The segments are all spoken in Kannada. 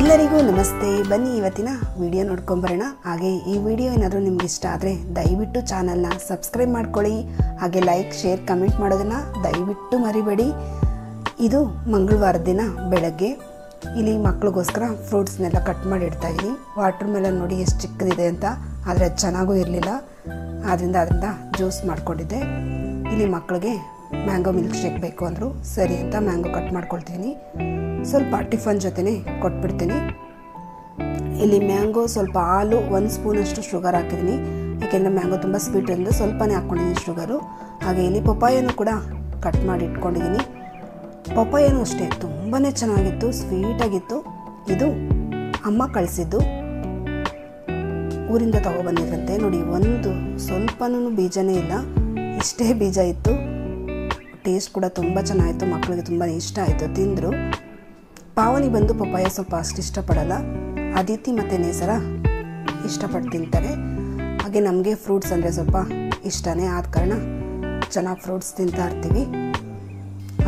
ಎಲ್ಲರಿಗೂ ನಮಸ್ತೆ. ಬನ್ನಿ ಇವತ್ತಿನ ವಿಡಿಯೋ ನೋಡ್ಕೊಂಬರೋಣ. ಹಾಗೆ ಈ ವಿಡಿಯೋ ಏನಾದರೂ ನಿಮ್ಗೆ ಇಷ್ಟ ಆದರೆ ದಯವಿಟ್ಟು ಚಾನಲ್ನ ಸಬ್ಸ್ಕ್ರೈಬ್ ಮಾಡ್ಕೊಳ್ಳಿ. ಹಾಗೆ ಲೈಕ್, ಶೇರ್, ಕಮೆಂಟ್ ಮಾಡೋದನ್ನು ದಯವಿಟ್ಟು ಮರಿಬೇಡಿ. ಇದು ಮಂಗಳವಾರದ ದಿನ ಬೆಳಗ್ಗೆ ಇಲ್ಲಿ ಮಕ್ಕಳಿಗೋಸ್ಕರ ಫ್ರೂಟ್ಸ್ನೆಲ್ಲ ಕಟ್ ಮಾಡಿ ಇಡ್ತಾ ಇದ್ದೀನಿ. ವಾಟರ್ ಮೆಲನ್ ನೋಡಿ ಎಷ್ಟು ಚಿಕ್ಕದಿದೆ ಅಂತ, ಆದರೆ ಅದು ಚೆನ್ನಾಗೂ ಇರಲಿಲ್ಲ. ಅದರಿಂದ ಜ್ಯೂಸ್ ಮಾಡ್ಕೊಂಡಿದ್ದೆ. ಇಲ್ಲಿ ಮಕ್ಕಳಿಗೆ ಮ್ಯಾಂಗೋ ಮಿಲ್ಕ್ ಶೇಕ್ ಬೇಕು ಅಂದರು. ಸರಿ ಅಂತ ಮ್ಯಾಂಗೋ ಕಟ್ ಮಾಡ್ಕೊಳ್ತೀನಿ. ಸ್ವಲ್ಪ ಟಿಫನ್ ಜೊತೆನೇ ಕೊಟ್ಬಿಡ್ತೀನಿ. ಇಲ್ಲಿ ಮ್ಯಾಂಗೋ ಸ್ವಲ್ಪ ಹಾಲು, 1 ಸ್ಪೂನಷ್ಟು ಶುಗರ್ ಹಾಕಿದ್ದೀನಿ. ಏಕೆಂದರೆ ಮ್ಯಾಂಗೋ ತುಂಬ ಸ್ವೀಟ್ ಇರೋದು ಸ್ವಲ್ಪನೇ ಹಾಕ್ಕೊಂಡಿದ್ದೀನಿ ಶುಗರು. ಹಾಗೆ ಇಲ್ಲಿ ಪಪ್ಪಾಯನೂ ಕೂಡ ಕಟ್ ಮಾಡಿ ಇಟ್ಕೊಂಡಿದ್ದೀನಿ. ಪಪ್ಪಾಯನೂ ಅಷ್ಟೇ ತುಂಬಾ ಚೆನ್ನಾಗಿತ್ತು, ಸ್ವೀಟಾಗಿತ್ತು. ಇದು ಅಮ್ಮ ಕಳಿಸಿದ್ದು, ಊರಿಂದ ತಗೊಬಂದಿದ್ರಂತೆ. ನೋಡಿ, ಒಂದು ಸ್ವಲ್ಪನೂ ಬೀಜನೇ ಇಲ್ಲ, ಇಷ್ಟೇ ಬೀಜ ಇತ್ತು. ಟೇಸ್ಟ್ ಕೂಡ ತುಂಬ ಚೆನ್ನಾಗಿತ್ತು, ಮಕ್ಕಳಿಗೆ ತುಂಬ ಇಷ್ಟ ಆಯಿತು, ತಿಂದರು. ಪಾವನಿ ಬಂದು ಪಪ್ಪಾಯ ಸ್ವಲ್ಪ ಅಷ್ಟು ಇಷ್ಟಪಡಲ್ಲ. ಅದಿತಿ ಮತ್ತು ನೇಸರ ಇಷ್ಟಪಟ್ಟು ತಿಂತಾರೆ. ಹಾಗೆ ನಮಗೆ ಫ್ರೂಟ್ಸ್ ಅಂದರೆ ಸ್ವಲ್ಪ ಇಷ್ಟನೇ, ಆದ ಕಾರಣ ಚೆನ್ನಾಗಿ ಫ್ರೂಟ್ಸ್ ತಿಂತಾ ಇರ್ತೀವಿ.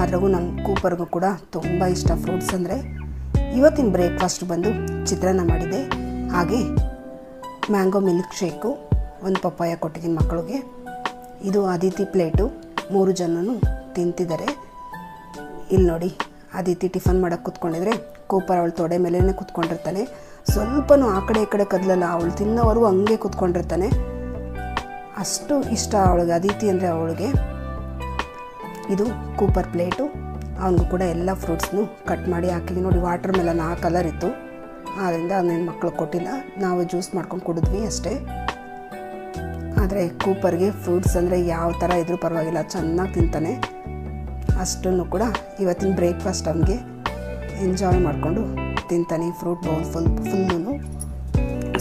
ಅದ್ರಾಗೂ ನಮ್ಮ ಕೂಪರ್ಗೂ ಕೂಡ ತುಂಬ ಇಷ್ಟ ಫ್ರೂಟ್ಸ್ ಅಂದರೆ. ಇವತ್ತಿನ ಬ್ರೇಕ್ಫಾಸ್ಟ್ ಬಂದು ಚಿತ್ರಾನ್ನ ಮಾಡಿದೆ. ಹಾಗೆ ಮ್ಯಾಂಗೋ ಮಿಲ್ಕ್ ಶೇಕು, 1 ಪಪ್ಪಾಯ ಕೊಟ್ಟಿದ್ದೀನಿ ಮಕ್ಕಳಿಗೆ. ಇದು ಅದಿತಿ ಪ್ಲೇಟು, 3 ಜನನು ತಿಂತಿದ್ದಾರೆ. ಇಲ್ಲಿ ನೋಡಿ, ಅದಿತಿ ಟಿಫನ್ ಮಾಡೋಕ್ಕೆ ಕೂತ್ಕೊಂಡಿದ್ರೆ ಕೂಪರ್ ಅವಳು ತೊಡೆ ಮೇಲೇ ಕೂತ್ಕೊಂಡಿರ್ತಾನೆ. ಸ್ವಲ್ಪನೂ ಆ ಕಡೆ ಈ ಕಡೆ ಕದಲಲ್ಲ, ಅವಳು ತಿನ್ನೋವರೆಗೂ ಹಂಗೆ ಕೂತ್ಕೊಂಡಿರ್ತಾನೆ. ಅಷ್ಟು ಇಷ್ಟ ಅವಳಿಗೆ ಅದಿತಿ ಅಂದರೆ ಅವಳಿಗೆ. ಇದು ಕೂಪರ್ ಪ್ಲೇಟು, ಅವನಿಗೂ ಕೂಡ ಎಲ್ಲ ಫ್ರೂಟ್ಸ್ನು ಕಟ್ ಮಾಡಿ ಹಾಕಿದ್ವಿ. ನೋಡಿ, ವಾಟರ್ ಮೆಲನ್ ಆ ಕಲರ್ ಇತ್ತು, ಆದ್ದರಿಂದ ಅವನೇನು ಮಕ್ಕಳು ಕೊಟ್ಟಿಲ್ಲ, ನಾವು ಜ್ಯೂಸ್ ಮಾಡ್ಕೊಂಡು ಕುಡಿದ್ವಿ ಅಷ್ಟೇ. ಆದರೆ ಕೂಪರ್ಗೆ ಫ್ರೂಟ್ಸ್ ಅಂದರೆ ಯಾವ ಥರ ಇದ್ರೂ ಪರವಾಗಿಲ್ಲ, ಚೆನ್ನಾಗಿ ತಿಂತಾನೆ. ಅಷ್ಟನ್ನು ಕೂಡ ಇವತ್ತಿನ ಬ್ರೇಕ್ಫಾಸ್ಟ್ ಅವನಿಗೆ ಎಂಜಾಯ್ ಮಾಡಿಕೊಂಡು ತಿಂತಾನೆ. ಫ್ರೂಟ್ ಬೌಲ್ ಫುಲ್ಲು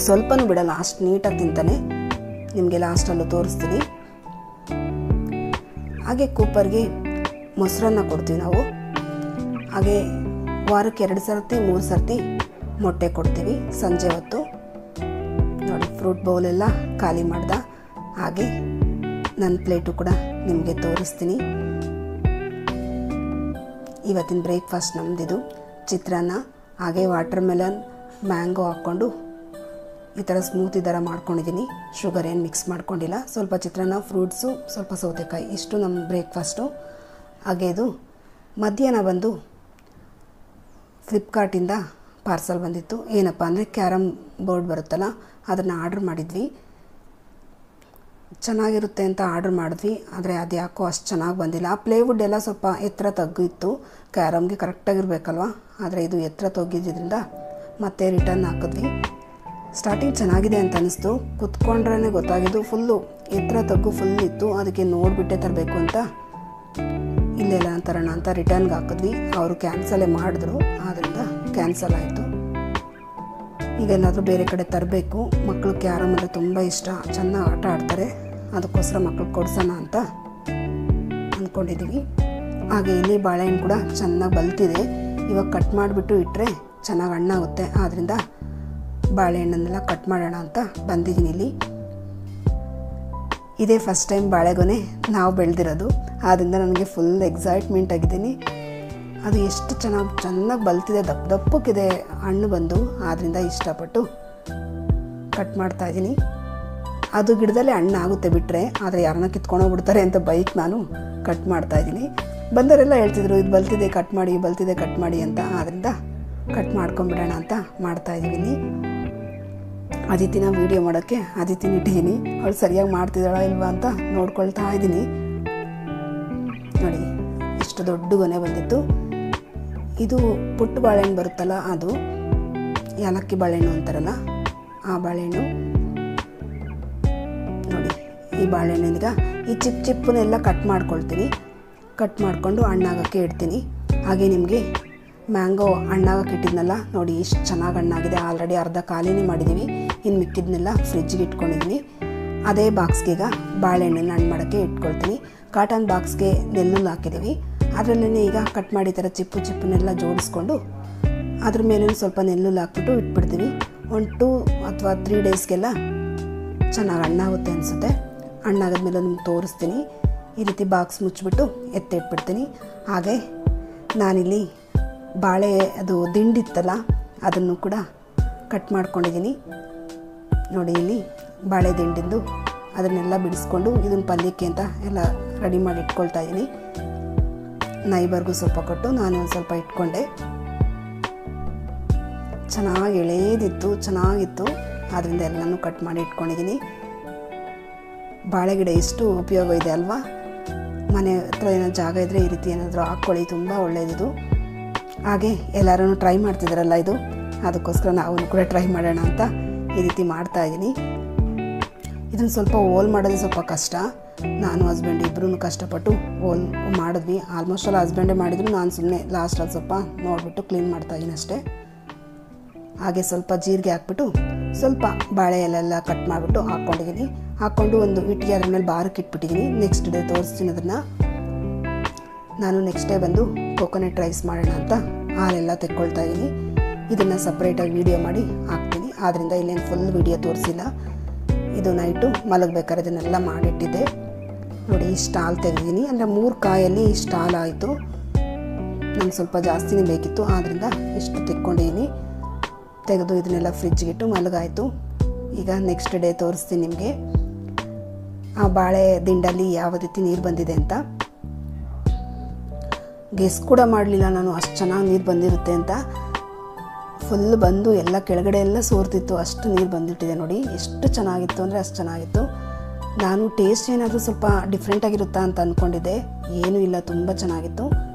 ಸ್ವಲ್ಪನೂ ಬಿಡಲ್ಲ, ಅಷ್ಟು ನೀಟಾಗಿ ತಿಂತಾನೆ. ನಿಮಗೆ ಲಾಸ್ಟಲ್ಲೂ ತೋರಿಸ್ತೀನಿ. ಹಾಗೆ ಕೂಪರ್ಗೆ ಮೊಸರನ್ನ ಕೊಡ್ತೀವಿ ನಾವು. ಹಾಗೆ ವಾರಕ್ಕೆ 2 ಸರ್ತಿ 3 ಸರ್ತಿ ಮೊಟ್ಟೆ ಕೊಡ್ತೀವಿ ಸಂಜೆ ಹೊತ್ತು. ನೋಡಿ, ಫ್ರೂಟ್ ಬೌಲೆಲ್ಲ ಖಾಲಿ ಮಾಡ್ದ. ಹಾಗೆ ನನ್ನ ಪ್ಲೇಟು ಕೂಡ ನಿಮಗೆ ತೋರಿಸ್ತೀನಿ. ಇವತ್ತಿನ ಬ್ರೇಕ್ಫಾಸ್ಟ್ ನಮ್ಮದಿದು ಚಿತ್ರಾನ್ನ. ಹಾಗೆ ವಾಟರ್ ಮೆಲನ್, ಮ್ಯಾಂಗೋ ಹಾಕ್ಕೊಂಡು ಈ ಥರ ಸ್ಮೂತಿ ಥರ ಮಾಡ್ಕೊಂಡಿದ್ದೀನಿ. ಶುಗರ್ ಏನು ಮಿಕ್ಸ್ ಮಾಡ್ಕೊಂಡಿಲ್ಲ. ಸ್ವಲ್ಪ ಚಿತ್ರಾನ್ನ, ಫ್ರೂಟ್ಸು, ಸ್ವಲ್ಪ ಸೌತೆಕಾಯಿ, ಇಷ್ಟು ನಮ್ಮ ಬ್ರೇಕ್ಫಾಸ್ಟು. ಹಾಗೆ ಇದು ಮಧ್ಯಾಹ್ನ ಬಂದು ಫ್ಲಿಪ್ಕಾರ್ಟಿಂದ ಪಾರ್ಸಲ್ ಬಂದಿತ್ತು. ಏನಪ್ಪ ಅಂದರೆ ಕ್ಯಾರಮ್ ಬೋರ್ಡ್ ಬರುತ್ತಲ್ಲ, ಅದನ್ನು ಆರ್ಡ್ರ್ ಮಾಡಿದ್ವಿ. ಚೆನ್ನಾಗಿರುತ್ತೆ ಅಂತ ಆರ್ಡ್ರ್ ಮಾಡಿದ್ವಿ, ಆದರೆ ಅದು ಯಾಕೋ ಅಷ್ಟು ಚೆನ್ನಾಗಿ ಬಂದಿಲ್ಲ. ಆ ಪ್ಲೇವುಡ್ ಎಲ್ಲ ಸ್ವಲ್ಪ ಎತ್ತರ ತಗ್ಗಿತ್ತು, ಕ್ಯಾರಮ್ಗೆ ಕರೆಕ್ಟಾಗಿರ್ಬೇಕಲ್ವ. ಆದರೆ ಇದು ಎತ್ತರ ತಗ್ಗಿದ್ದರಿಂದ ಮತ್ತೆ ರಿಟರ್ನ್ ಹಾಕಿದ್ವಿ. ಸ್ಟಾರ್ಟಿಂಗ್ ಚೆನ್ನಾಗಿದೆ ಅಂತ ಅನ್ನಿಸ್ತು, ಕುತ್ಕೊಂಡ್ರೇ ಗೊತ್ತಾಗಿದ್ದು ಫುಲ್ಲು ಎತ್ತರ ತಗ್ಗು ಫುಲ್ ಇತ್ತು. ಅದಕ್ಕೆ ನೋಡಿಬಿಟ್ಟೆ ತರಬೇಕು ಅಂತ ಇಲ್ಲೆಲ್ಲ ತರೋಣ ಅಂತ ರಿಟರ್ನ್ಗೆ ಹಾಕಿದ್ವಿ. ಅವರು ಕ್ಯಾನ್ಸಲೇ ಮಾಡಿದ್ರು, ಆದ್ದರಿಂದ ಕ್ಯಾನ್ಸಲ್ ಆಯಿತು. ಈಗೇನಾದರೂ ಬೇರೆ ಕಡೆ ತರಬೇಕು. ಮಕ್ಕಳು ಕ್ಯಾರಮ್ ಅಂದರೆ ತುಂಬ ಇಷ್ಟ, ಚೆನ್ನಾಗಿ ಆಟ ಆಡ್ತಾರೆ. ಅದಕ್ಕೋಸ್ಕರ ಮಕ್ಕಳು ಕೊಡ್ಸೋಣ ಅಂತ ಅಂದ್ಕೊಂಡಿದ್ದೀವಿ. ಹಾಗೆ ಇಲ್ಲಿ ಬಾಳೆಹಣ್ಣು ಕೂಡ ಚೆನ್ನಾಗಿ ಬಲ್ತಿದೆ. ಇವಾಗ ಕಟ್ ಮಾಡಿಬಿಟ್ಟು ಇಟ್ಟರೆ ಚೆನ್ನಾಗಿ ಹಣ್ಣಾಗುತ್ತೆ. ಆದ್ದರಿಂದ ಬಾಳೆಹಣ್ಣನ್ನೆಲ್ಲ ಕಟ್ ಮಾಡೋಣ ಅಂತ ಬಂದಿದ್ದೀನಿ ಇಲ್ಲಿ. ಇದೇ ಫಸ್ಟ್ ಟೈಮ್ ಬಾಳೆಗೊನೆ ನಾವು ಬೆಳೆದಿರೋದು, ಆದ್ದರಿಂದ ನನಗೆ ಫುಲ್ ಎಕ್ಸೈಟ್ಮೆಂಟ್ ಆಗಿದ್ದೀನಿ. ಅದು ಎಷ್ಟು ಚೆನ್ನಾಗಿ ಬಲ್ತಿದೆ, ದಪ್ಪಕ್ಕಿದೆ ಹಣ್ಣು ಬಂದು. ಆದ್ದರಿಂದ ಇಷ್ಟಪಟ್ಟು ಕಟ್ ಮಾಡ್ತಾಯಿದ್ದೀನಿ. ಅದು ಗಿಡದಲ್ಲೇ ಹಣ್ಣು ಆಗುತ್ತೆ ಬಿಟ್ಟರೆ, ಆದರೆ ಯಾರನ್ನ ಕಿತ್ಕೊಂಡೋಗ್ಬಿಡ್ತಾರೆ ಅಂತ ಬೈಕ್ ನಾನು ಕಟ್ ಮಾಡ್ತಾಯಿದ್ದೀನಿ. ಬಂದವರೆಲ್ಲ ಹೇಳ್ತಿದ್ರು, ಇದು ಬಲ್ತಿದೆ ಕಟ್ ಮಾಡಿ, ಬಲ್ತಿದೆ ಕಟ್ ಮಾಡಿ ಅಂತ. ಆದ್ದರಿಂದ ಕಟ್ ಮಾಡ್ಕೊಂಬಿಡೋಣ ಅಂತ ಮಾಡ್ತಾಯಿದ್ದೀನಿ. ಅದಿತಿನ ವೀಡಿಯೋ ಮಾಡೋಕ್ಕೆ ಅದಿತಿನ ಇಟ್ಟಿದ್ದೀನಿ. ಅವಳು ಸರಿಯಾಗಿ ಮಾಡ್ತಿದ್ದಾಳ ಇಲ್ವಾ ಅಂತ ನೋಡ್ಕೊಳ್ತಾ ಇದ್ದೀನಿ. ನೋಡಿ, ಇಷ್ಟು ದೊಡ್ಡ ಗೊನೆ ಬಂದಿತ್ತು. ಇದು ಪುಟ್ಟ ಬಾಳೆಹಣ್ಣು ಬರುತ್ತಲ್ಲ, ಅದು ಏಲಕ್ಕಿ ಬಾಳೆಹಣ್ಣು ಅಂತಾರಲ್ಲ, ಆ ಬಾಳೆಹಣ್ಣು. ನೋಡಿ, ಈ ಬಾಳೆಹಣ್ಣಿಂದ ಈ ಚಿಪ್ಪನ್ನೆಲ್ಲ ಕಟ್ ಮಾಡ್ಕೊಳ್ತೀನಿ. ಕಟ್ ಮಾಡಿಕೊಂಡು ಹಣ್ಣಾಗೋಕ್ಕೆ ಇಡ್ತೀನಿ. ಹಾಗೆ ನಿಮಗೆ ಮ್ಯಾಂಗೋ ಹಣ್ಣಾಗೋಕ್ಕೆ ಇಟ್ಟಿದ್ನಲ್ಲ, ನೋಡಿ ಇಷ್ಟು ಚೆನ್ನಾಗಿ ಹಣ್ಣಾಗಿದೆ. ಆಲ್ರೆಡಿ ಅರ್ಧ ಖಾಲಿನೇ ಮಾಡಿದ್ದೀವಿ, ಇನ್ನು ಮಿಕ್ಕಿದ್ನೆಲ್ಲ ಫ್ರಿಜ್ಜಿಗೆ ಇಟ್ಕೊಂಡಿದ್ದೀನಿ. ಅದೇ ಬಾಕ್ಸ್ಗೆ ಈಗ ಬಾಳೆಹಣ್ಣನ್ನು ಹಣ್ಣು ಮಾಡೋಕ್ಕೆ ಇಟ್ಕೊಳ್ತೀನಿ. ಕಾಟನ್ ಬಾಕ್ಸ್ಗೆ ನೆಲ್ಲುಲ್ಲು ಹಾಕಿದ್ದೀವಿ. ಅದರಲ್ಲೇ ಈಗ ಕಟ್ ಮಾಡಿ ಥರ ಚಿಪ್ಪನ್ನೆಲ್ಲ ಜೋಡಿಸ್ಕೊಂಡು ಅದ್ರ ಮೇಲೆ ಸ್ವಲ್ಪ ನೆಲ್ಲುಲ್ಲು ಹಾಕ್ಬಿಟ್ಟು ಇಟ್ಬಿಡ್ತೀವಿ. 2 ಅಥವಾ 3 ಡೇಸ್ಗೆಲ್ಲ ಚೆನ್ನಾಗಿ ಹಣ್ಣಾಗುತ್ತೆ ಅನಿಸುತ್ತೆ. ಹಣ್ಣಾಗದ್ಮೇಲೆ ನಿಮ್ಗೆ ತೋರಿಸ್ತೀನಿ. ಈ ರೀತಿ ಬಾಕ್ಸ್ ಮುಚ್ಚಿಬಿಟ್ಟು ಎತ್ತಿಟ್ಬಿಡ್ತೀನಿ. ಹಾಗೆ ನಾನಿಲ್ಲಿ ಬಾಳೆ ಅದು ದಿಂಡಿತ್ತಲ್ಲ, ಅದನ್ನು ಕೂಡ ಕಟ್ ಮಾಡ್ಕೊಂಡಿದ್ದೀನಿ ನೋಡಿ. ಇಲ್ಲಿ ಬಾಳೆ ದಿಂಡಿಂದು ಅದನ್ನೆಲ್ಲ ಬಿಡಿಸ್ಕೊಂಡು ಇದನ್ನು ಪಲ್ಯಕ್ಕೆ ಅಂತ ಎಲ್ಲ ರೆಡಿ ಮಾಡಿ ಇಟ್ಕೊಳ್ತಾ ಇದ್ದೀನಿ. ನೈಬರ್ಗೂ ಸ್ವಲ್ಪ ಕೊಟ್ಟು ನಾನು ಒಂದು ಸ್ವಲ್ಪ ಇಟ್ಕೊಂಡೆ. ಚೆನ್ನಾಗಿ ಎಳೆದಿತ್ತು, ಚೆನ್ನಾಗಿತ್ತು. ಆದ್ದರಿಂದ ಎಲ್ಲನೂ ಕಟ್ ಮಾಡಿ ಇಟ್ಕೊಂಡಿದ್ದೀನಿ. ಬಾಳೆ ಗಿಡ ಎಷ್ಟು ಉಪಯೋಗ ಇದೆ ಅಲ್ವಾ. ಮನೆ ಹತ್ರ ಏನೋ ಜಾಗ ಇದ್ದರೆ ಈ ರೀತಿ ಏನಾದರೂ ಹಾಕ್ಕೊಳ್ಳಿ, ತುಂಬ ಒಳ್ಳೆಯದಿದು. ಹಾಗೆ ಎಲ್ಲರೂ ಟ್ರೈ ಮಾಡ್ತಿದ್ದಾರಲ್ಲ ಇದು, ಅದಕ್ಕೋಸ್ಕರ ನಾವು ಕೂಡ ಟ್ರೈ ಮಾಡೋಣ ಅಂತ ಈ ರೀತಿ ಮಾಡ್ತಾಯಿದ್ದೀನಿ. ಇದನ್ನು ಸ್ವಲ್ಪ ಹೋಲ್ ಮಾಡೋದು ಸ್ವಲ್ಪ ಕಷ್ಟ. ನಾನು ಹಸ್ಬೆಂಡ್ ಇಬ್ಬರೂ ಕಷ್ಟಪಟ್ಟು ಹೋಲ್ ಮಾಡಿದ್ವಿ. ಆಲ್ಮೋಸ್ಟ್ ಎಲ್ಲ ಹಸ್ಬೆಂಡೇ ಮಾಡಿದ್ರು, ನಾನು ಸುಮ್ಮನೆ ಲಾಸ್ಟಲ್ಲಿ ಸ್ವಲ್ಪ ನೋಡಿಬಿಟ್ಟು ಕ್ಲೀನ್ ಮಾಡ್ತಾಯಿದ್ದೀನಿ ಅಷ್ಟೇ. ಹಾಗೆ ಸ್ವಲ್ಪ ಜೀರಿಗೆ ಹಾಕ್ಬಿಟ್ಟು ಸ್ವಲ್ಪ ಬಾಳೆ ಎಲೆಲ್ಲ ಕಟ್ ಮಾಡಿಬಿಟ್ಟು ಹಾಕ್ಕೊಂಡಿದ್ದೀನಿ. ಹಾಕ್ಕೊಂಡು ಒಂದು ಇಟ್ಟಿಗೆ ಅದ್ರ ಮೇಲೆ ಬಾರಕ್ಕೆ ಇಟ್ಬಿಟ್ಟಿದ್ದೀನಿ. ನೆಕ್ಸ್ಟ್ ಡೇ ತೋರಿಸ್ತೀನಿ ಅದನ್ನು. ನಾನು ನೆಕ್ಸ್ಟ್ ಡೇ ಬಂದು ಕೋಕೋನಟ್ ರೈಸ್ ಮಾಡೋಣ ಅಂತ ಹಾಲೆಲ್ಲ ತೆಕ್ಕೊಳ್ತಾ ಇದ್ದೀನಿ. ಇದನ್ನು ಸಪ್ರೇಟಾಗಿ ವೀಡಿಯೋ ಮಾಡಿ ಹಾಕ್ತೀನಿ. ಆದ್ದರಿಂದ ಇಲ್ಲೇನು ಫುಲ್ ವೀಡಿಯೋ ತೋರಿಸಿಲ್ಲ. ಇದು ನೈಟು ಮಲಗಬೇಕಾದ್ರೆ ಇದನ್ನೆಲ್ಲ ಮಾಡಿಟ್ಟಿದ್ದೆ ನೋಡಿ. ಇಷ್ಟು ಹಾಲು ತೆಗೆದಿದ್ದೀನಿ, ಅಂದರೆ 3 ಕಾಯಲ್ಲಿ ಇಷ್ಟು ಹಾಲು ಆಯಿತು. ನಂಗೆ ಸ್ವಲ್ಪ ಜಾಸ್ತಿನೇ ಬೇಕಿತ್ತು, ಆದ್ದರಿಂದ ಇಷ್ಟು ತೆಕ್ಕೊಂಡಿದ್ದೀನಿ. ತೆಗೆದು ಇದನ್ನೆಲ್ಲ ಫ್ರಿಜ್ಗಿಟ್ಟು ಮಲಗಾಯಿತು. ಈಗ ನೆಕ್ಸ್ಟ್ ಡೇ ತೋರಿಸ್ತೀನಿ ನಿಮಗೆ ಆ ಬಾಳೆ ದಿಂಡಲ್ಲಿ ಯಾವ ರೀತಿ ನೀರು ಬಂದಿದೆ ಅಂತ. ಗೆಸ್ ಕೂಡ ಮಾಡಲಿಲ್ಲ ನಾನು, ಅಷ್ಟು ಚೆನ್ನಾಗಿ ನೀರು ಬಂದಿರುತ್ತೆ ಅಂತ. ಫುಲ್ ಬಂದು ಎಲ್ಲ ಕೆಳಗಡೆ ಎಲ್ಲ ಸೋರ್ತಿತ್ತು, ಅಷ್ಟು ನೀರು ಬಂದಿಟ್ಟಿದೆ ನೋಡಿ. ಎಷ್ಟು ಚೆನ್ನಾಗಿತ್ತು ಅಂದರೆ ಅಷ್ಟು ಚೆನ್ನಾಗಿತ್ತು. ನಾನು ಟೇಸ್ಟ್ ಏನಾದರೂ ಸ್ವಲ್ಪ ಡಿಫ್ರೆಂಟಾಗಿರುತ್ತಾ ಅಂತ ಅಂದ್ಕೊಂಡಿದ್ದೆ, ಏನೂ ಇಲ್ಲ, ತುಂಬ ಚೆನ್ನಾಗಿತ್ತು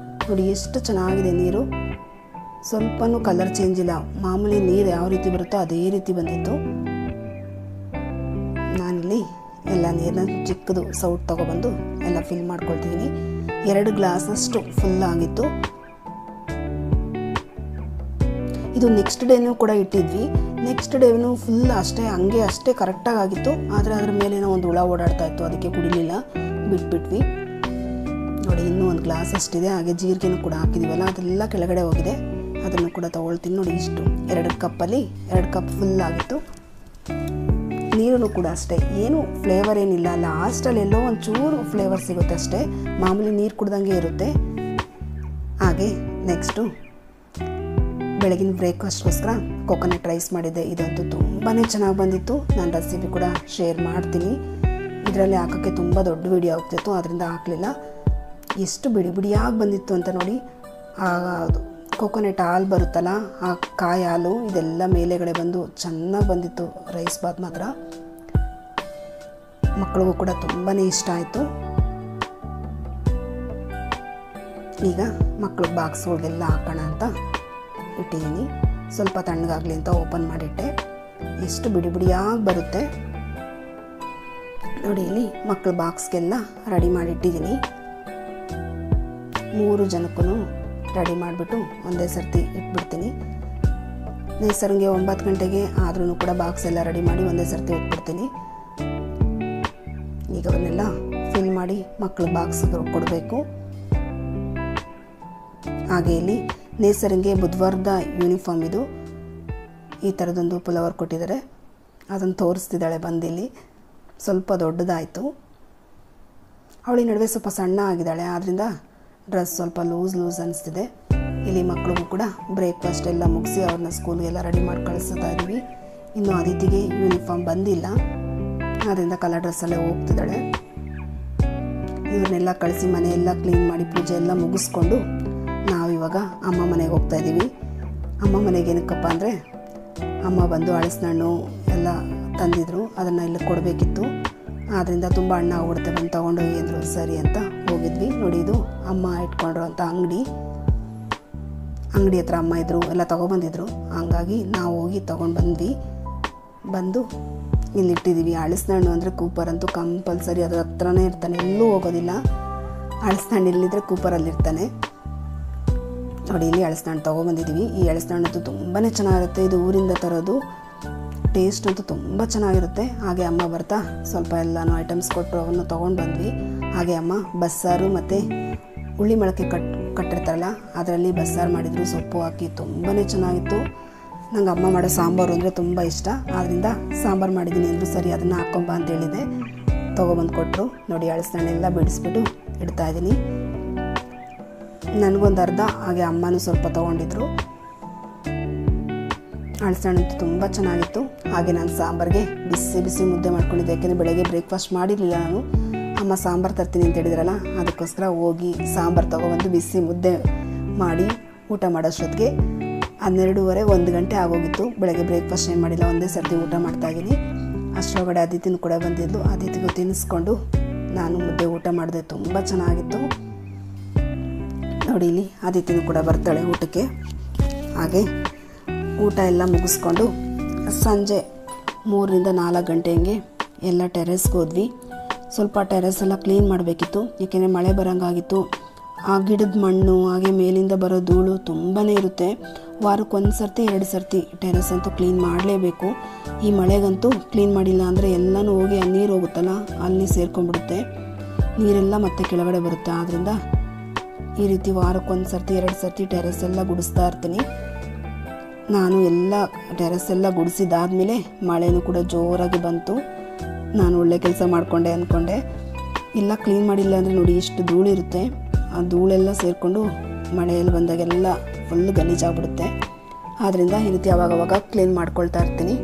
ನೋಡಿ. ಎಷ್ಟು ಚೆನ್ನಾಗಿದೆ ನೀರು, ಸ್ವಲ್ಪನೂ ಕಲರ್ ಚೇಂಜ್ ಇಲ್ಲ. ಮಾಮೂಲಿ ನೀರು ಯಾವ ರೀತಿ ಬರುತ್ತೋ ಅದೇ ರೀತಿ ಬಂದಿತ್ತು. ನಾನಿಲ್ಲಿ ಎಲ್ಲ ನೀರನ್ನ ಚಿಕ್ಕದು ಸೌಟ್ ತೊಗೊಬಂದು ಎಲ್ಲ ಫಿಲ್ ಮಾಡ್ಕೊಳ್ತಿದ್ದೀನಿ. 2 ಗ್ಲಾಸಷ್ಟು ಫುಲ್ ಆಗಿತ್ತು. ಇದು ನೆಕ್ಸ್ಟ್ ಡೇನೂ ಕೂಡ ಇಟ್ಟಿದ್ವಿ. ನೆಕ್ಸ್ಟ್ ಡೇನೂ ಫುಲ್ ಅಷ್ಟೇ ಕರೆಕ್ಟಾಗಿ ಆಗಿತ್ತು. ಆದರೆ ಅದ್ರ ಮೇಲೇನೋ ಒಂದು ಹುಳ ಓಡಾಡ್ತಾ ಇತ್ತು, ಅದಕ್ಕೆ ಕುಡಿಲಿಲ್ಲ, ಬಿಟ್ಬಿಟ್ವಿ ನೋಡಿ. ಇನ್ನೂ 1 ಗ್ಲಾಸ್ ಅಷ್ಟಿದೆ. ಹಾಗೆ ಜೀರಿಗೆನೂ ಕೂಡ ಹಾಕಿದ್ದೀವಲ್ಲ, ಅದೆಲ್ಲ ಕೆಳಗಡೆ ಹೋಗಿದೆ. ಅದನ್ನು ಕೂಡ ತೊಗೊಳ್ತೀನಿ ನೋಡಿ. ಇಷ್ಟು 2 ಕಪ್ಪಲ್ಲಿ 2 ಕಪ್ ಫುಲ್ ಆಗಿತ್ತು. ನೀರು ಕೂಡ ಅಷ್ಟೇ, ಏನು ಫ್ಲೇವರ್ ಏನಿಲ್ಲ. ಲಾಸ್ಟಲ್ಲಿ ಎಲ್ಲೋ ಒಂಚೂರು ಫ್ಲೇವರ್ ಸಿಗುತ್ತೆ ಅಷ್ಟೇ, ಮಾಮೂಲಿ ನೀರು ಕುಡ್ದಂಗೆ ಇರುತ್ತೆ. ಹಾಗೆ ನೆಕ್ಸ್ಟು ಬೆಳಗಿನ ಬ್ರೇಕ್ಫಾಸ್ಟ್ಗೋಸ್ಕರ ಕೋಕೋನಟ್ ರೈಸ್ ಮಾಡಿದ್ದೆ. ಇದಂತೂ ತುಂಬಾ ಚೆನ್ನಾಗಿ ಬಂದಿತ್ತು. ನಾನು ರೆಸಿಪಿ ಕೂಡ ಶೇರ್ ಮಾಡ್ತೀನಿ. ಇದರಲ್ಲಿ ಹಾಕೋಕ್ಕೆ ತುಂಬ ದೊಡ್ಡ ವಿಡಿಯೋ ಆಗ್ತಿತ್ತು, ಅದರಿಂದ ಹಾಕಲಿಲ್ಲ. ಎಷ್ಟು ಬಿಡಿ ಬಿಡಿಯಾಗಿ ಬಂದಿತ್ತು ಅಂತ ನೋಡಿ. ಅದು ಕೋಕೋನಟ್ ಹಾಲು ಬರುತ್ತಲ್ಲ, ಆ ಕಾಯಿ ಹಾಲು ಇದೆಲ್ಲ ಮೇಲೆಗಡೆ ಬಂದು ಚೆನ್ನಾಗಿ ಬಂದಿತ್ತು. ರೈಸ್ ಬಾತ್ ಮಾತ್ರ ಮಕ್ಕಳಿಗೂ ಕೂಡ ತುಂಬಾ ಇಷ್ಟ ಆಯಿತು. ಈಗ ಮಕ್ಕಳು ಬಾಕ್ಸ್ಗಳಿಗೆಲ್ಲ ಹಾಕೋಣ ಅಂತ ಇಟ್ಟಿದ್ದೀನಿ. ಸ್ವಲ್ಪ ತಣ್ಣಗಾಗಲಿ ಅಂತ ಓಪನ್ ಮಾಡಿಟ್ಟೆ. ಎಷ್ಟು ಬಿಡಿ ಬಿಡಿಯಾಗಿ ಬರುತ್ತೆ ನೋಡಿ. ಇಲ್ಲಿ ಮಕ್ಕಳು ಬಾಕ್ಸ್ಗೆಲ್ಲ ರೆಡಿ ಮಾಡಿಟ್ಟಿದ್ದೀನಿ. 3 ಜನಕ್ಕೂ ರೆಡಿ ಮಾಡಿಬಿಟ್ಟು ಒಂದೇ ಸರ್ತಿ ಇಟ್ಬಿಡ್ತೀನಿ. ನೇಸರಂಗೆ 9 ಗಂಟೆಗೆ ಆದ್ರೂ ಕೂಡ ಬಾಕ್ಸ್ ಎಲ್ಲ ರೆಡಿ ಮಾಡಿ ಒಂದೇ ಸರ್ತಿ ಇಟ್ಬಿಡ್ತೀನಿ. ಈಗ ಅವನ್ನೆಲ್ಲ ಫಿಲ್ ಮಾಡಿ ಮಕ್ಕಳು ಬಾಕ್ಸ್ಗೆ ಕೊಡಬೇಕು. ಹಾಗೆ ಇಲ್ಲಿ ನೇಸರಂಗೆ ಬುಧವಾರದ ಯೂನಿಫಾರ್ಮ್ ಇದು. ಈ ಥರದೊಂದು ಪುಲವರ್ ಕೊಟ್ಟಿದ್ದಾರೆ, ಅದನ್ನು ತೋರಿಸ್ತಿದ್ದಾಳೆ ಬಂದಿಲ್ಲಿ. ಸ್ವಲ್ಪ ದೊಡ್ಡದಾಯಿತು. ಅವಳಿ ನಡುವೆ ಸ್ವಲ್ಪ ಸಣ್ಣ ಆಗಿದ್ದಾಳೆ, ಆದ್ದರಿಂದ ಡ್ರೆಸ್ ಸ್ವಲ್ಪ ಲೂಸ್ ಅನಿಸ್ತಿದೆ. ಇಲ್ಲಿ ಮಕ್ಕಳಿಗೂ ಕೂಡ ಬ್ರೇಕ್ಫಾಸ್ಟ್ ಎಲ್ಲ ಮುಗಿಸಿ ಅವ್ರನ್ನ ಸ್ಕೂಲ್ಗೆಲ್ಲ ರೆಡಿ ಮಾಡಿ ಕಳಿಸ್ತಾ ಇದ್ದೀವಿ. ಇನ್ನು ಅದಿತಿಗೆ ಯೂನಿಫಾರ್ಮ್ ಬಂದಿಲ್ಲ, ಆದ್ದರಿಂದ ಕಲರ್ ಡ್ರೆಸ್ಸಲ್ಲೇ ಹೋಗ್ತಿದ್ದಾಳೆ. ಇವನ್ನೆಲ್ಲ ಕಳಿಸಿ ಮನೆಯೆಲ್ಲ ಕ್ಲೀನ್ ಮಾಡಿ ಪೂಜೆ ಎಲ್ಲ ಮುಗಿಸ್ಕೊಂಡು ನಾವಿವಾಗ ಅಮ್ಮ ಮನೆಗೆ ಹೋಗ್ತಾ ಇದ್ದೀವಿ. ಅಮ್ಮ ಮನೆಗೆ ಏನಕ್ಕಪ್ಪ ಅಂದರೆ ಅಮ್ಮ ಬಂದು ಹಳಸಿನಣ್ಣು ಎಲ್ಲ ತಂದಿದ್ರು, ಅದನ್ನು ಇಲ್ಲಿ ಕೊಡಬೇಕಿತ್ತು. ಆದ್ದರಿಂದ ತುಂಬ ಹಣ್ಣು ಆಗ್ಬಿಡುತ್ತೆ, ಬಂದು ತೊಗೊಂಡೋಗಿ ಅಂದರು. ಸರಿ ಅಂತ ಹೋಗಿದ್ವಿ ನೋಡಿ. ಇದು ಅಮ್ಮ ಇಟ್ಕೊಂಡ್ರು ಅಂತ ಅಂಗಡಿ ಹತ್ರ ಅಮ್ಮ ಇದ್ದರು, ಎಲ್ಲ ತೊಗೊಬಂದಿದ್ರು. ಹಂಗಾಗಿ ನಾವು ಹೋಗಿ ತೊಗೊಂಡು ಬಂದು ಇಲ್ಲಿಟ್ಟಿದ್ದೀವಿ. ಹಳಸಿನಣ್ಣು ಅಂದರೆ ಕೂಪರ್ ಅಂತೂ ಕಂಪಲ್ಸರಿ ಅದ್ರ ಹತ್ರನೇ ಇರ್ತಾನೆ, ಎಲ್ಲೂ ಹೋಗೋದಿಲ್ಲ. ಹಳಸಿನಣ್ಣು ಇಲ್ಲಿದ್ದರೆ ಕೂಪರಲ್ಲಿರ್ತಾನೆ ನೋಡಿ. ಇಲ್ಲಿ ಹಳಸಿನಣ್ಣು ತೊಗೊಬಂದಿದ್ದೀವಿ. ಈ ಹಳಸಿನಣ್ಣು ತುಂಬಾ ಚೆನ್ನಾಗಿರುತ್ತೆ. ಇದು ಊರಿಂದ ತರೋದು. ಟೇಸ್ಟ್ ಅಂತೂ ತುಂಬ ಚೆನ್ನಾಗಿರುತ್ತೆ. ಹಾಗೆ ಅಮ್ಮ ಬರ್ತಾ ಸ್ವಲ್ಪ ಎಲ್ಲನೂ ಐಟಮ್ಸ್ ಕೊಟ್ಟರು, ಅವನ್ನು ತೊಗೊಂಡು ಬಂದ್ವಿ. ಹಾಗೆ ಅಮ್ಮ ಬಸ್ಸಾರು ಮತ್ತು ಉಳ್ಳಿ ಮೊಳಕೆ ಕಟ್ಟಿರ್ತಾರಲ್ಲ, ಅದರಲ್ಲಿ ಬಸ್ಸಾರು ಮಾಡಿದರು, ಸೊಪ್ಪು ಹಾಕಿ ತುಂಬಾ ಚೆನ್ನಾಗಿತ್ತು. ನಂಗೆ ಅಮ್ಮ ಮಾಡೋ ಸಾಂಬಾರು ಅಂದರೆ ತುಂಬ ಇಷ್ಟ, ಆದ್ದರಿಂದ ಸಾಂಬಾರು ಮಾಡಿದ್ದೀನಿ ಅಂದರು. ಸರಿ ಅದನ್ನು ಹಾಕ್ಕೊಂಬ ಅಂತ ಹೇಳಿದೆ, ತೊಗೊಬಂದು ಕೊಟ್ಟರು ನೋಡಿ. ಹಳಸಿನಣ್ಣೆಲ್ಲ ಬಿಡಿಸ್ಬಿಟ್ಟು ಇಡ್ತಾಯಿದ್ದೀನಿ. ನನಗೊಂದು ಅರ್ಧ, ಹಾಗೆ ಅಮ್ಮನೂ ಸ್ವಲ್ಪ ತೊಗೊಂಡಿದ್ರು. ಅಳಸಣ ಅಂತೂ ತುಂಬ ಚೆನ್ನಾಗಿತ್ತು. ಹಾಗೆ ನಾನು ಸಾಂಬಾರಿಗೆ ಬಿಸಿ ಬಿಸಿ ಮುದ್ದೆ ಮಾಡ್ಕೊಂಡಿದ್ದೆ, ಯಾಕೆಂದರೆ ಬೆಳಗ್ಗೆ ಬ್ರೇಕ್ಫಾಸ್ಟ್ ಮಾಡಿರಲಿಲ್ಲ ನಾನು. ಅಮ್ಮ ಸಾಂಬಾರು ತರ್ತೀನಿ ಅಂತ ಹೇಳಿದ್ರಲ್ಲ, ಅದಕ್ಕೋಸ್ಕರ ಹೋಗಿ ಸಾಂಬಾರು ತೊಗೊಬಂದು ಬಿಸಿ ಮುದ್ದೆ ಮಾಡಿ ಊಟ ಮಾಡೋಷ್ಟೊತ್ತಿಗೆ 12:30 1 ಗಂಟೆ ಆಗೋಗಿತ್ತು. ಬೆಳಗ್ಗೆ ಬ್ರೇಕ್ಫಾಸ್ಟ್ ಏನು ಮಾಡಿಲ್ಲ, ಒಂದೇ ಸರ್ತಿ ಊಟ ಮಾಡ್ತಾಯಿದ್ದೀನಿ. ಅಷ್ಟರೊಳಗಡೆ ಅದಿತಿನೂ ಕೂಡ ಬಂದಿದ್ಲು. ಅದಿತಿಗೂ ತಿನ್ನಿಸ್ಕೊಂಡು ನಾನು ಮುದ್ದೆ ಊಟ ಮಾಡಿದೆ. ತುಂಬ ಚೆನ್ನಾಗಿತ್ತು ನೋಡಿ. ಇಲ್ಲಿ ಅದಿತಿನೂ ಕೂಡ ಬರ್ತಾಳೆ ಊಟಕ್ಕೆ. ಹಾಗೆ ಊಟ ಎಲ್ಲ ಮುಗಿಸ್ಕೊಂಡು ಸಂಜೆ 3ರಿಂದ 4 ಗಂಟೆ ಹಂಗೆ ಎಲ್ಲ ಟೆರೆಸ್ಗೆ ಹೋದ್ವಿ. ಸ್ವಲ್ಪ ಟೆರೆಸ್ ಎಲ್ಲ ಕ್ಲೀನ್ ಮಾಡಬೇಕಿತ್ತು, ಏಕೆಂದರೆ ಮಳೆ ಬರೋಂಗಾಗಿತ್ತು. ಆ ಗಿಡದ ಮಣ್ಣು ಹಾಗೆ ಮೇಲಿಂದ ಬರೋ ಧೂಳು ತುಂಬಾ ಇರುತ್ತೆ. ವಾರಕ್ಕೆ 1 ಸರ್ತಿ 2 ಸರ್ತಿ ಟೆರೆಸ್ ಅಂತೂ ಕ್ಲೀನ್ ಮಾಡಲೇಬೇಕು. ಈ ಮಳೆಗಂತೂ ಕ್ಲೀನ್ ಮಾಡಿಲ್ಲ ಅಂದರೆ ಎಲ್ಲನೂ ಹೋಗಿ ಆ ನೀರು ಹೋಗುತ್ತಲ್ಲ, ಅಲ್ಲಿ ಸೇರ್ಕೊಂಡ್ಬಿಡುತ್ತೆ. ನೀರೆಲ್ಲ ಮತ್ತೆ ಕೆಳಗಡೆ ಬರುತ್ತೆ. ಆದ್ದರಿಂದ ಈ ರೀತಿ ವಾರಕ್ಕೆ 1 ಸರ್ತಿ 2 ಸರ್ತಿ ಟೆರೆಸ್ ಎಲ್ಲ ಗುಡಿಸ್ತಾ ಇರ್ತೀನಿ. ನಾನು ಎಲ್ಲ ಟೆರೆಸ್ ಎಲ್ಲ ಗುಡಿಸಿದಾದ್ಮೇಲೆ ಮಳೆನೂ ಕೂಡ ಜೋರಾಗಿ ಬಂತು. ನಾನು ಒಳ್ಳೆ ಕೆಲಸ ಮಾಡಿಕೊಂಡೆ ಅಂದ್ಕೊಂಡೆ. ಎಲ್ಲ ಕ್ಲೀನ್ ಮಾಡಿಲ್ಲ ಅಂದರೆ ನೋಡಿ ಎಷ್ಟು ಧೂಳಿರುತ್ತೆ. ಆ ಧೂಳೆಲ್ಲ ಸೇರಿಕೊಂಡು ಮಳೆಯಲ್ಲಿ ಬಂದಾಗೆಲ್ಲ ಫುಲ್ ಗಲೀಜಾಗ್ಬಿಡುತ್ತೆ. ಆದ್ದರಿಂದ ಈ ರೀತಿ ಅವಾಗವಾಗ ಕ್ಲೀನ್ ಮಾಡ್ಕೊಳ್ತಾ ಇರ್ತೀನಿ.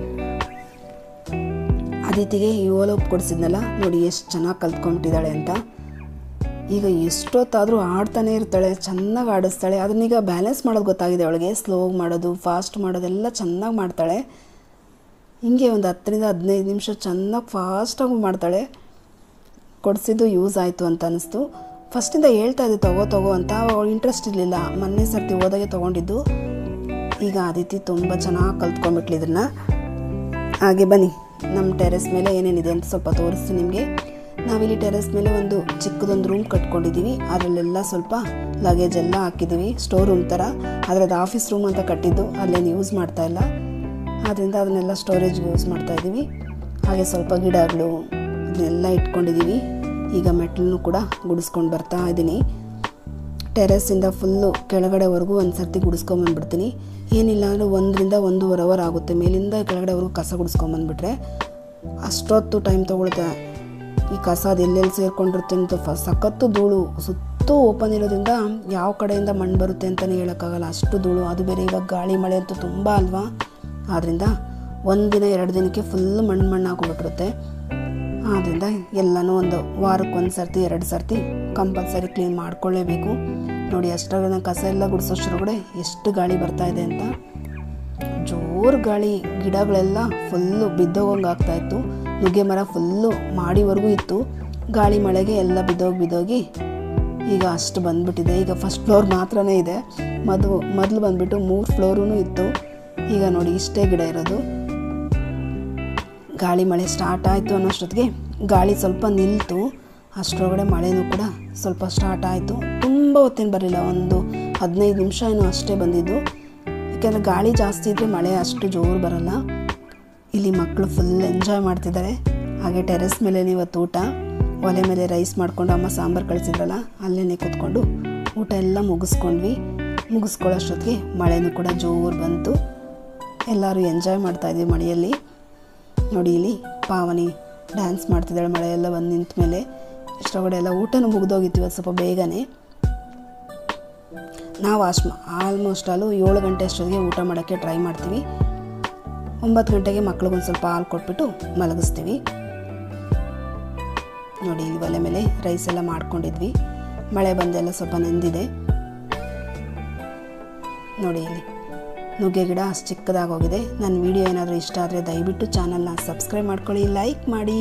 ಅದಿತಿಗೆ ಈ ಓಲೋಪ್ ಕೊಡಿಸಿದ್ನಲ್ಲ ನೋಡಿ ಎಷ್ಟು ಚೆನ್ನಾಗಿ ಕಲ್ತ್ಕೊಂಡ್ಬಿಟ್ಟಿದ್ದಾಳೆ ಅಂತ. ಈಗ ಎಷ್ಟೊತ್ತಾದರೂ ಆಡ್ತಾನೆ ಇರ್ತಾಳೆ, ಚೆನ್ನಾಗಿ ಆಡಿಸ್ತಾಳೆ. ಅದನ್ನೀಗ ಬ್ಯಾಲೆನ್ಸ್ ಮಾಡೋದು ಗೊತ್ತಾಗಿದೆ ಅವಳಿಗೆ. ಸ್ಲೋ ಮಾಡೋದು, ಫಾಸ್ಟ್ ಮಾಡೋದೆಲ್ಲ ಚೆನ್ನಾಗಿ ಮಾಡ್ತಾಳೆ. ಹಿಂಗೆ ಒಂದು 10ರಿಂದ 15 ನಿಮಿಷ ಚೆನ್ನಾಗಿ ಫಾಸ್ಟಾಗಿ ಮಾಡ್ತಾಳೆ. ಕೊಡಿಸಿದ್ದು ಯೂಸ್ ಆಯಿತು ಅಂತ ಅನ್ನಿಸ್ತು. ಫಸ್ಟಿಂದ ಹೇಳ್ತಾ ಇದ್ದೆ ತಗೋ ಅಂತ, ಅವಳು ಇಂಟ್ರೆಸ್ಟ್ ಇರಲಿಲ್ಲ. ಮೊನ್ನೆ ಸರ್ತಿ ಹೋದಾಗೆ ತೊಗೊಂಡಿದ್ದು. ಈಗ ಅದಿತಿ ತುಂಬ ಚೆನ್ನಾಗಿ ಕಲ್ತ್ಕೊಂಡ್ಬಿಟ್ಲಿ ಇದನ್ನು. ಹಾಗೆ ಬನ್ನಿ ನಮ್ಮ ಟೆರೆಸ್ ಮೇಲೆ ಏನೇನಿದೆ ಅಂತ ಸ್ವಲ್ಪ ತೋರಿಸ್ತೀನಿ ನಿಮಗೆ. ನಾವಿಲ್ಲಿ ಟೆರೆಸ್ ಮೇಲೆ ಒಂದು ಚಿಕ್ಕದೊಂದು ರೂಮ್ ಕಟ್ಕೊಂಡಿದ್ದೀವಿ. ಅದರಲ್ಲೆಲ್ಲ ಸ್ವಲ್ಪ ಲಗೇಜ್ ಎಲ್ಲ ಹಾಕಿದ್ದೀವಿ, ಸ್ಟೋರ್ ರೂಮ್ ಥರ. ಆದರೆ ಅದು ಆಫೀಸ್ ರೂಮ್ ಅಂತ ಕಟ್ಟಿದ್ದು, ಅಲ್ಲೇನು ಯೂಸ್ ಮಾಡ್ತಾ ಇಲ್ಲ. ಆದ್ದರಿಂದ ಅದನ್ನೆಲ್ಲ ಸ್ಟೋರೇಜ್ಗೆ ಯೂಸ್ ಮಾಡ್ತಾ ಇದ್ದೀವಿ. ಹಾಗೆ ಸ್ವಲ್ಪ ಗಿಡಗಳು ಅದನ್ನೆಲ್ಲ ಇಟ್ಕೊಂಡಿದ್ದೀವಿ. ಈಗ ಮೆಟ್ಲನ್ನು ಕೂಡ ಗುಡಿಸ್ಕೊಂಡು ಬರ್ತಾ ಇದ್ದೀನಿ. ಟೆರೆಸ್ಸಿಂದ ಫುಲ್ಲು ಕೆಳಗಡೆವರೆಗೂ ಒಂದು ಸರ್ತಿ ಗುಡಿಸ್ಕೊಂಬಂದ್ಬಿಡ್ತೀನಿ. ಏನಿಲ್ಲ ಅಂದರೆ 1ರಿಂದ 1.5 ಅವರ್ ಆಗುತ್ತೆ. ಮೇಲಿಂದ ಕೆಳಗಡೆವರೆಗೂ ಕಸ ಗುಡಿಸ್ಕೊಂಬಂದ್ಬಿಟ್ರೆ ಅಷ್ಟೊತ್ತು ಟೈಮ್ ತೊಗೊಳುತ್ತೆ. ಈ ಕಸ ಅದು ಎಲ್ಲೆಲ್ಲಿ ಸೇರ್ಕೊಂಡಿರುತ್ತೆ ಅಂತ ಸಖತ್ತು ಧೂಳು. ಸುತ್ತೂ ಓಪನ್ ಇರೋದ್ರಿಂದ ಯಾವ ಕಡೆಯಿಂದ ಮಣ್ಣು ಬರುತ್ತೆ ಅಂತಲೇ ಹೇಳೋಕ್ಕಾಗಲ್ಲ, ಅಷ್ಟು ಧೂಳು. ಅದು ಬೇರೆ ಇವಾಗ ಗಾಳಿ ಮಳೆ ಅಂತೂ ತುಂಬ ಅಲ್ವಾ. ಆದ್ದರಿಂದ 1 ದಿನ 2 ದಿನಕ್ಕೆ ಫುಲ್ ಮಣ್ಣು ಹಾಕೊಂಡ್ಬಿಟ್ಟಿರುತ್ತೆ. ಆದ್ದರಿಂದ ಎಲ್ಲನೂ ಒಂದು ವಾರಕ್ಕೆ 1 ಸರ್ತಿ 2 ಸರ್ತಿ ಕಂಪಲ್ಸರಿ ಕ್ಲೀನ್ ಮಾಡ್ಕೊಳ್ಳೇಬೇಕು. ನೋಡಿ ಅಷ್ಟರ ಕಸ ಎಲ್ಲ ಗುಡಿಸೋಷ್ಟ್ರೊಳಗಡೆ ಎಷ್ಟು ಗಾಳಿ ಬರ್ತಾ ಇದೆ ಅಂತ. ಜೋರು ಗಾಳಿ, ಗಿಡಗಳೆಲ್ಲ ಫುಲ್ಲು ಬಿದ್ದೋಗಂಗೆ ಆಗ್ತಾಯಿತ್ತು. ನುಗ್ಗೆ ಮರ ಫುಲ್ಲು ಮಾಡಿವರೆಗೂ ಇತ್ತು. ಗಾಳಿ ಮಳೆಗೆ ಎಲ್ಲ ಬಿದ್ದೋಗಿ ಈಗ ಅಷ್ಟು ಬಂದುಬಿಟ್ಟಿದೆ. ಈಗ ಫಸ್ಟ್ ಫ್ಲೋರ್ ಮಾತ್ರನೇ ಇದೆ. ಮೊದಲು ಬಂದುಬಿಟ್ಟು 3 ಫ್ಲೋರೂ ಇತ್ತು. ಈಗ ನೋಡಿ ಇಷ್ಟೇ ಗಿಡ ಇರೋದು. ಗಾಳಿ ಮಳೆ ಸ್ಟಾರ್ಟ್ ಆಯಿತು ಅನ್ನೋಷ್ಟೊತ್ತಿಗೆ ಗಾಳಿ ಸ್ವಲ್ಪ ನಿಲ್ತು. ಅಷ್ಟರೊಳಗಡೆ ಮಳೆನೂ ಕೂಡ ಸ್ವಲ್ಪ ಸ್ಟಾರ್ಟ್ ಆಯಿತು. ತುಂಬ ಹೊತ್ತೇನು ಬರಲಿಲ್ಲ, ಒಂದು 15 ನಿಮಿಷ ಏನೋ ಅಷ್ಟೇ ಬಂದಿದ್ದು. ಯಾಕೆಂದರೆ ಗಾಳಿ ಜಾಸ್ತಿ ಇದ್ದರೆ ಮಳೆ ಅಷ್ಟು ಜೋರು ಬರಲ್ಲ. ಇಲ್ಲಿ ಮಕ್ಕಳು ಫುಲ್ ಎಂಜಾಯ್ ಮಾಡ್ತಿದ್ದಾರೆ. ಹಾಗೆ ಟೆರೆಸ್ ಮೇಲೆ ಇವತ್ತು ಊಟ, ಒಲೆ ಮೇಲೆ ರೈಸ್ ಮಾಡಿಕೊಂಡು ಅಮ್ಮ ಸಾಂಬಾರು ಕಳಿಸಿದ್ರಲ್ಲ, ಅಲ್ಲೇ ಕೂತ್ಕೊಂಡು ಊಟ ಎಲ್ಲ ಮುಗಿಸ್ಕೊಂಡ್ವಿ. ಮುಗಿಸ್ಕೊಳ್ಳೋಷ್ಟೊತ್ತಿಗೆ ಮಳೆನೂ ಕೂಡ ಜೋರು ಬಂತು. ಎಲ್ಲರೂ ಎಂಜಾಯ್ ಮಾಡ್ತಾಯಿದ್ವಿ ಮಳೆಯಲ್ಲಿ. ನೋಡಿ ಇಲ್ಲಿ ಪಾವನಿ ಡ್ಯಾನ್ಸ್ ಮಾಡ್ತಿದ್ದಾಳೆ ಮಳೆಯೆಲ್ಲ ಬಂದು ನಿಂತ ಮೇಲೆ. ಇಷ್ಟೊಳಗಡೆ ಎಲ್ಲ ಊಟನೂ ಮುಗಿದೋಗಿತ್ತು ಇವತ್ತು ಸ್ವಲ್ಪ ಬೇಗನೆ. ನಾವು ಆಲ್ಮೋಸ್ಟ್ 7 ಗಂಟೆ ಅಷ್ಟೊತ್ತಿಗೆ ಊಟ ಮಾಡೋಕ್ಕೆ ಟ್ರೈ ಮಾಡ್ತೀವಿ. 9 ಗಂಟೆಗೆ ಮಕ್ಳಿಗೊಂದು ಸ್ವಲ್ಪ ಹಾಲು ಕೊಟ್ಬಿಟ್ಟು ಮಲಗಿಸ್ತೀವಿ. ನೋಡಿ ಇಲ್ಲಿ ಒಲೆ ಮೇಲೆ ರೈಸ್ ಎಲ್ಲ ಮಾಡ್ಕೊಂಡಿದ್ವಿ. ಮಳೆ ಬಂದೆಲ್ಲ ಸ್ವಲ್ಪ ನೆಂದಿದೆ. ನೋಡಿ ಇಲ್ಲಿ ನುಗ್ಗೆ ಗಿಡ ಅಷ್ಟು ಚಿಕ್ಕದಾಗೋಗಿದೆ. ನನ್ನ ವಿಡಿಯೋ ಏನಾದರೂ ಇಷ್ಟ ಆದರೆ ದಯವಿಟ್ಟು ಚಾನಲ್ನ ಸಬ್ಸ್ಕ್ರೈಬ್ ಮಾಡ್ಕೊಳ್ಳಿ, ಲೈಕ್ ಮಾಡಿ.